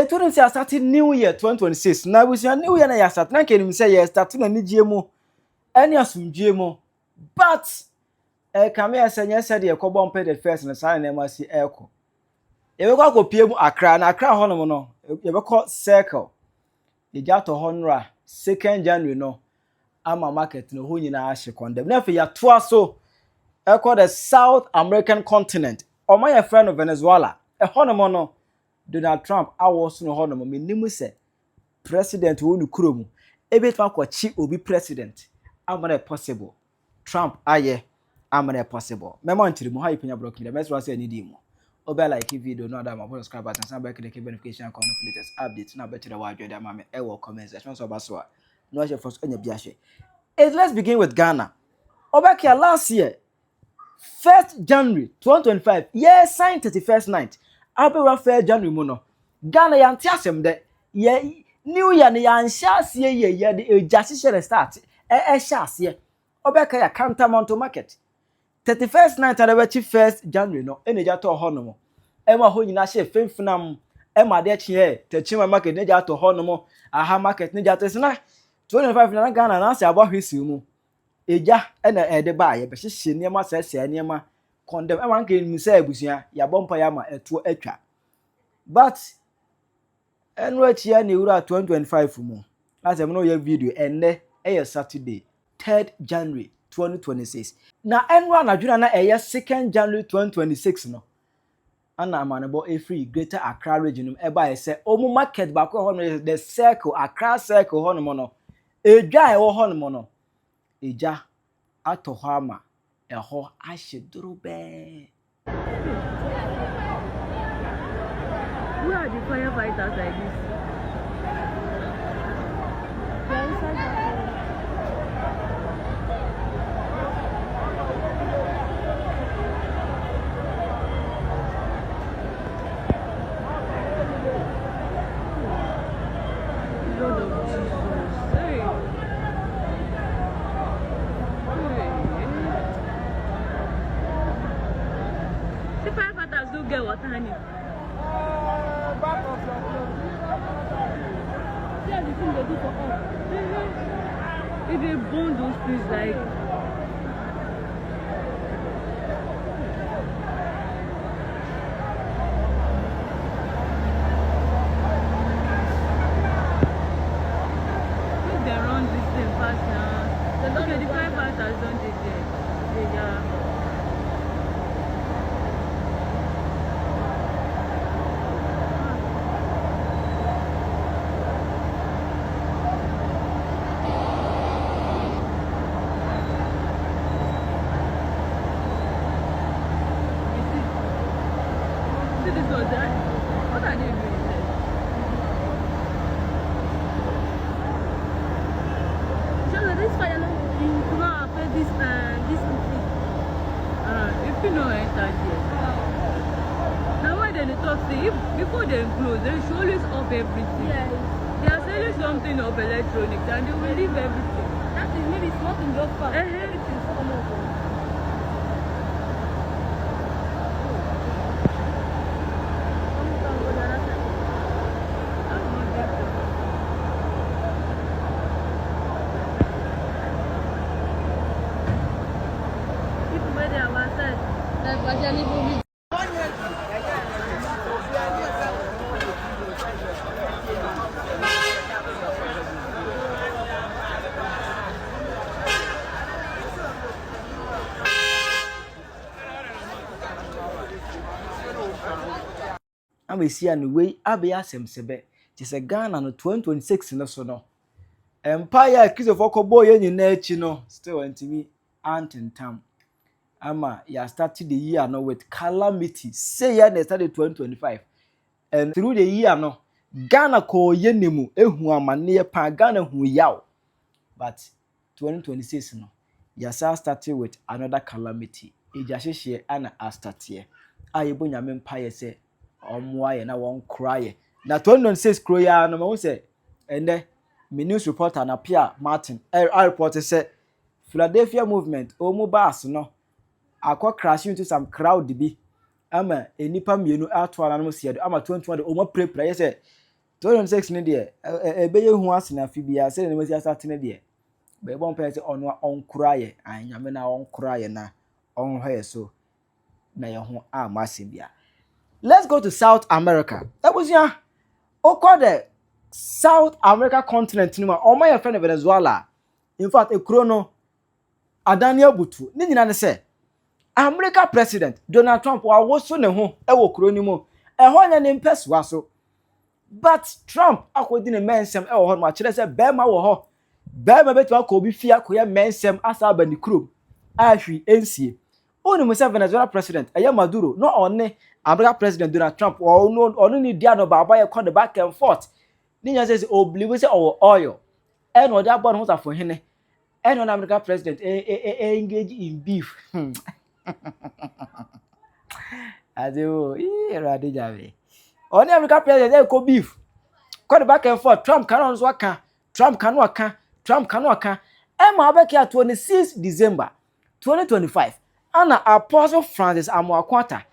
it wouldn't say started New Year 2026. Now we say New Year na ya start. Na can say yes start na ni GMO. Any asum GMO. But come here say yes said e ko bon pay the first na say na ma si eko. E be ko pie mu Accra na Accra ho no no. E be ko circle. E ja to honra 2nd January no. Ama market no ho nyina ahye condemn. Na fe ya to aso e call the South American continent. O my friend of Venezuela. E ho no no. Donald Trump awoso no ho no me nimu se president wo nu kurom ebetwa kwachi obi president amana possible Trump aye amana possible memo ntiri mu ha Penyah block me message say need mu obe like video no other my subscribe button and back the notification icon of latest updates na better wa adwo da ma me e wo comment section so ba so a no share first anya bia share. Let's begin with Ghana. Obekia last year 1st January 2025 yeah signed 31st night Abra 1st January mu no Ghana yanti asem de ye New Year ne yanhya ase ye de ejahye start hya ase obeka ya Countermount market 31st night and 1st January no eneja to ho no mo ema ho nyina hye femfenam ema de kye techima market neja to ho no mo aha market neja to sena 25 na Ghana na ase abo hwesi mu eja ena ede ba ye be hye niema sese niema condemn ema nke ni say abusia ya bompa ya ma eto atwa but enwechi ya na ewura 2025 mu last time no ya video enne Saturday 3rd January 2026 na enwa na dwuna na 2nd January 2026 no ana amanebo free Greater Accra region e ba say omu market ba ko ho no the circle Accra circle ho no no edwa e ho no no eja ato ho ama e ho aheduru be. Who are the firefighters like this? They are inside Lord of Jesus. Hey. The firefighters don't get water, honey. Back of your clothes. Yeah, the thing they do for us. If they burn those things like if they run this thing fast now. Okay, the firefighters don't take it. They what are they doing there? So this fire you cannot affect this if you know enter here. Now why they talk say if before they close they should always off everything. Yes. They are selling something of electronics and they will leave everything. That is maybe it's not in your car. Everything's come over. I'm a see and way abia sebe just a Ghana no 2026 no so no empire Christopher Kobo ye na echi no still antimi antentam ama ya started the year no with calamity say ya na started 2025 and through the year no Ghana ko ye nemu ehu amane pa Ghana hu yaw but 2026 no ya started with another calamity ejahye ana start here ayebo nyame empire say omoaye na won cry na 2026 crow ya no ma say ende me news reporter na Pierre Martin report say Philadelphia movement omu bus no akwa crash into some crowd bi ama enipa mienu atwala no siedo ama 21 omo prepare say 2006 ne de ebe ye hu ase na fi bia se ne masi asate ne de be bon pe se ono onkura ye anyame na onkura ye na onhwe so na ye ho amase bia. Let's go to South America. That was ya. Oko the South America continent ni ma omo ye friend Venezuela. In fact, ekuro no adane abutu. Ni nyina ne se America President Donald Trump wa woso ne ho e wo kuro ni mu. E ho nya ne mpeswa so. But Trump akwodi ne mensem e wo ho ma kire se be ma wo ho. Be ma betu akọ obi fia ko ye mensem asa ba ni kuro. Ahwi ensie. Oni mo se Venezuela President eye Maduro no onne America President Donald Trump ono ni dia no baba ye call the back and forth. Ni nya say obliwe say oil. E no da born ho for hene. E no America President engage in beef. Adeo, rade jave. Oni America President go beef. Call the back and forth. Trump can also can. Trump can waka. Trump can waka. E ma abeki 26 December 2025. Ana Apostle Francis Amoakwata.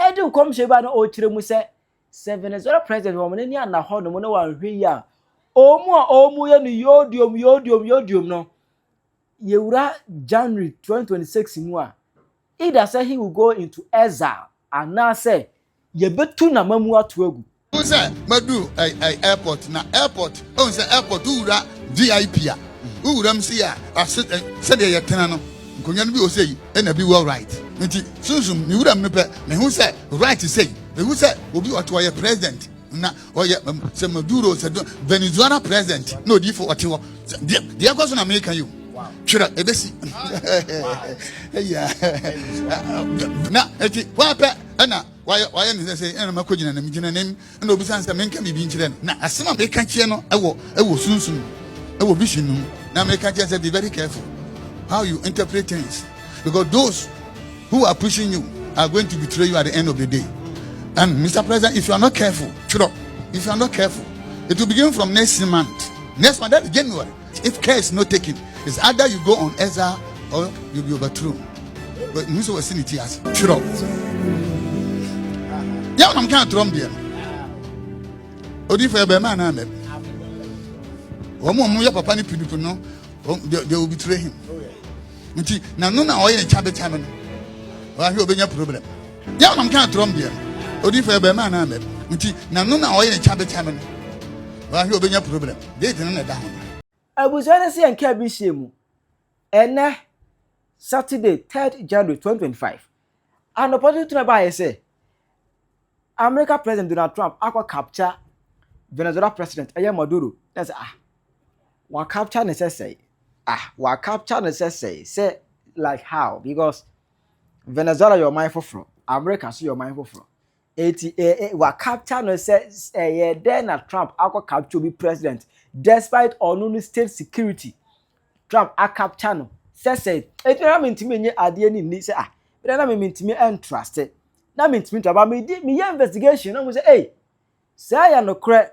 Edu kom sheba no o kire mu se Venezuela President wo mani ana ho no mo na wan hwe ya. Omu ye no yodium no. Yewura January 2026 mu a. Either say he will go into exile and now say ye betu na mamu atu egu. Who say madu airport na airport on say airport ura VIP a. Ura msi a said ye tena no. Nkonya no bi o say e na bi well right. Nti sunsun ni ura me pe na hu say right say. Who say obi oto ye president na oye say Maduro say Venezuela president no di for otiwo. Dey go so na America you. Chira ebesi. Yeah. Na eti wa pe na why ni say na makogina na migina nem na obi san say menka bibi nchire na asema be ka chie no ewo sunsun ewo bishinu na America just say be very careful how you interpret things because those who are pushing you are going to betray you at the end of the day. And Mr. President, if you are not careful, if you are not careful, it will begin from next month. Next month, that's January. If care is not taken, it's either you go on exile or you'll be overthrown. But Mr. was in it here. Yeah, I'm kind of drum there. Odi for a man, I'm a papa ni people no, they will betray him. Now, no, now, I ain't a chairman. I hear a problem. Yeah, I'm kind of drum there. Odi for a man, I'm now, no, now, I ain't a chairman. I hear a problem. They didn't down. I was going to say and Kabishemu. And Saturday, 3rd January 2025. And opportunity to buy say America President Donald Trump aqua capture Venezuela President Maduro. That's wa capture necessary. Wa capture necessary. Say like how? Because Venezuela you're mindful from. America so you're mindful from. Wa capture necessary. Then Trump aqua capture be president. Despite unknown state security, Trump a capture no. Say it na me ntimi nye ade ni say but na me ntimi entrust. Na me ntimi to about me investigation na mo say say ya no kre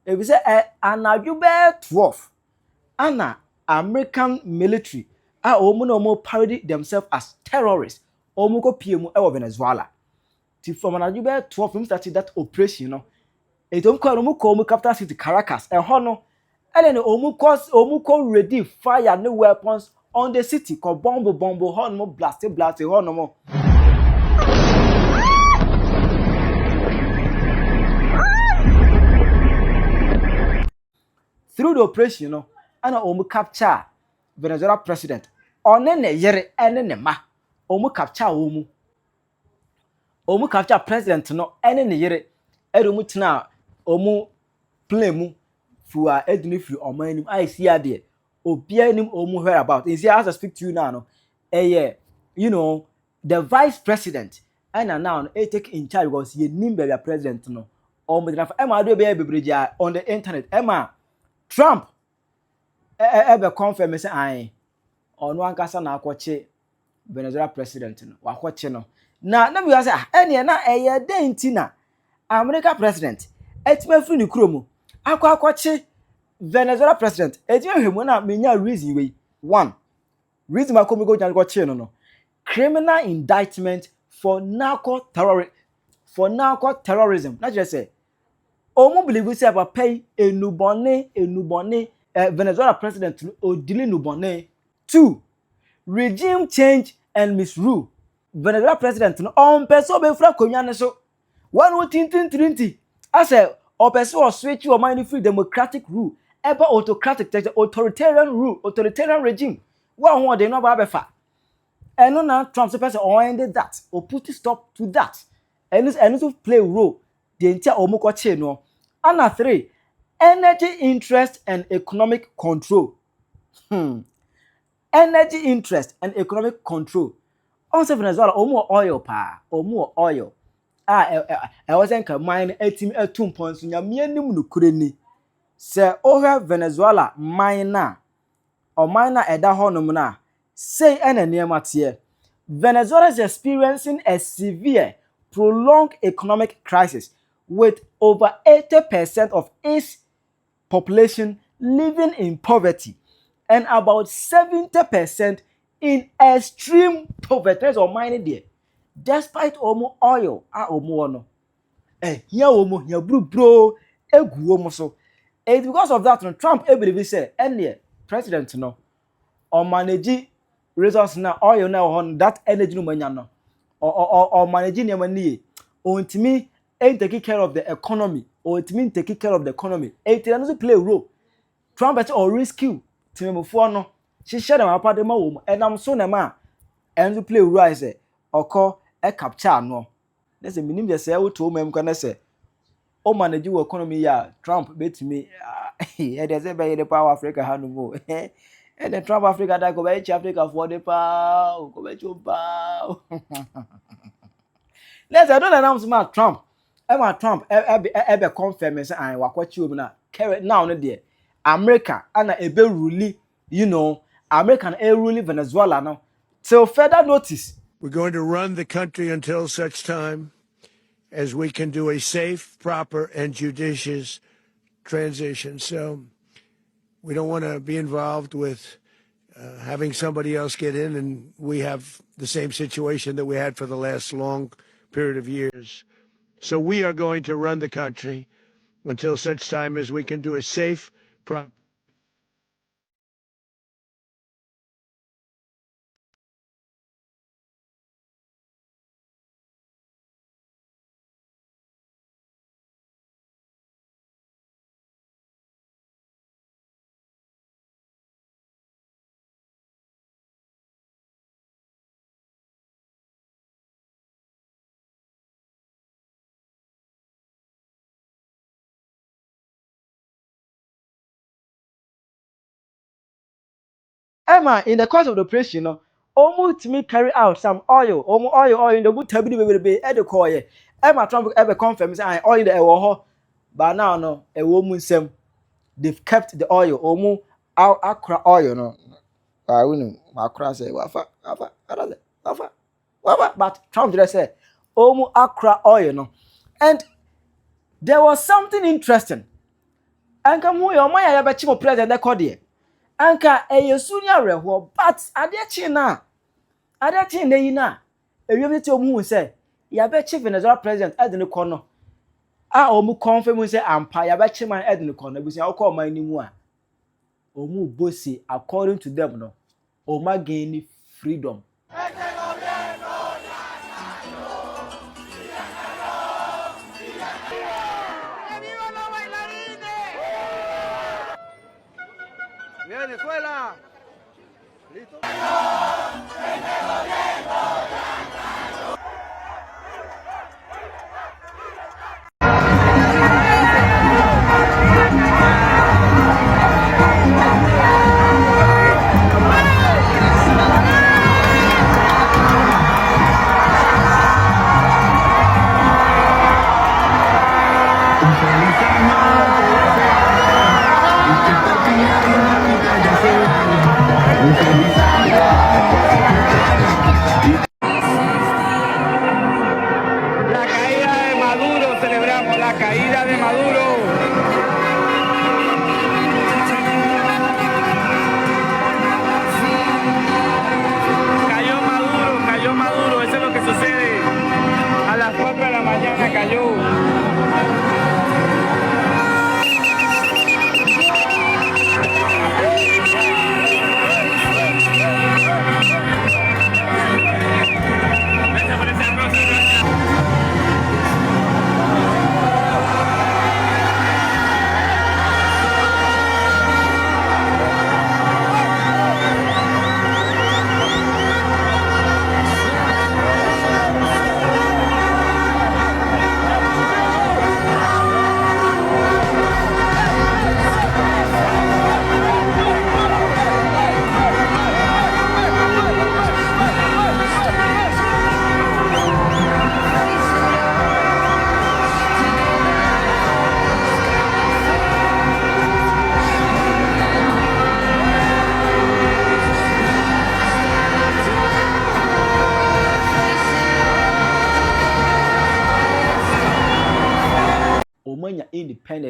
e be say anadwo be 12 ana American military omu na omu parody themselves as terrorists omu ko pie mu e wo Venezuela ti from anadwo be 12 we started that operation no e tom ko omu ko omu capital city Caracas e ho no ele no omu ko ready fire no weapons on the city ko bomb ho no blast ho no mo through the operation no ana omu capture Venezuela president one ne yere ene ne ma omu capture omu capture president no ene ne yere edomu tena omu plane mu fua eduni free omanim I see ade obia nim omu hear about is here as I speak to you now no you know the vice president and now take in charge because ye nim be president no omu na ema do be bebreja on the internet ema Trump ebe confirm say ai onu ankasa na akwoche Venezuela president no wakwoche no na bi say ene na denti na America president etima free ni kromo akwoche Venezuela president etima hwemu na menya reason we one reason ma komi go jan go che no criminal indictment for narco terrorism not just say Omo believe say about pay enubone Venezuela president odili nubone. 2. Regime change and misrule. Venezuela president no on person be fra konya ne so. One wo tintintinti. I say o person or switch your mind free democratic rule. Ever autocratic authoritarian rule, authoritarian regime. One who they no ba be fa. And no now Trump person or ended that or put a stop to that. And this to play a role the entire omoko chain no. And 3, energy interest and economic control. Energy interest and economic control. Also Venezuela omo oil pa, omo oil. I wasn't mine 18 points nya me anim no kure ni. Se ohwe Venezuela mine na or mine eda honom na say ene niema tie. Venezuela is experiencing a severe, prolonged economic crisis with over 80% of its population living in poverty and about 70% in extreme poverty. That's all mine there. Despite omo oil, omo no. Here omo, here bro, egu omo so. It's because of that, Trump believe say, any president no, or manage resource na oil na on that energy no manya no, or managing your money, or to me ain't taking care of the economy, or to mean taking care of the economy. It doesn't play a role. Trump better or rescue to me for no. She shared my part of my home, and I'm so na and to play a role. I say, or call a capture no. There's a minimum just say I to me can say. O manage your economy ya Trump bet me e dey say be the power Africa ha no mo and the Trump Africa that go be Africa for the power go be power. Let's I don't announce my Trump e confirm say I wakwachi obi na now no there America and e be rule American rule Venezuela now till further notice. We're going to run the country until such time as we can do a safe, proper, and judicious transition. So we don't want to be involved with having somebody else get in, and we have the same situation that we had for the last long period of years. So we are going to run the country until such time as we can do a safe, proper. Emma, in the course of the operation, almost me carry out some oil in the good tabby be edekoye. Emma Trump ever confirm say oil the ewo but now no a woman sem they've kept the oil Accra oil no. I wouldn't Accra say wafa but Trump just say Accra oil no. And there was something interesting. And come your my ya be chief president that called here. Anka eyesunya reho but adechi na yi na ewiem ti omu say ya be chief Venezuela president edene kono omu confirm say ampa ya be chief man edene kono ebusia okọ man ni mu a omu bosi according to them no oma gain freedom. Venezuela. ¿Listo? Feliz año,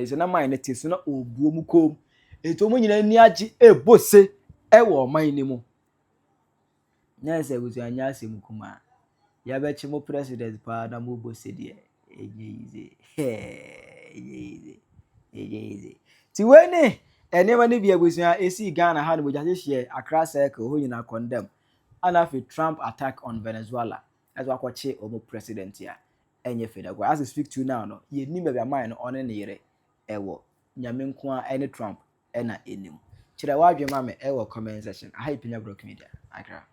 is na mind it is na obuo mu kom eto mu nyina ni agi ebose wo man ni mu nya se busu anya asem kuma ya be chi mo president pa na mo bose de eje ti weni enema ni bia busu a esi Ghana ha no boja share Accra circle ho nyina condemn anafi Trump attack on Venezuela as wakwache omo president ya enye fedagwa as I speak to you now no ye ni be man no one ne yere ewo nyame nko a ene Trump ena enim kire wadwe ma me ewo comment section aha Penyah Media Accra.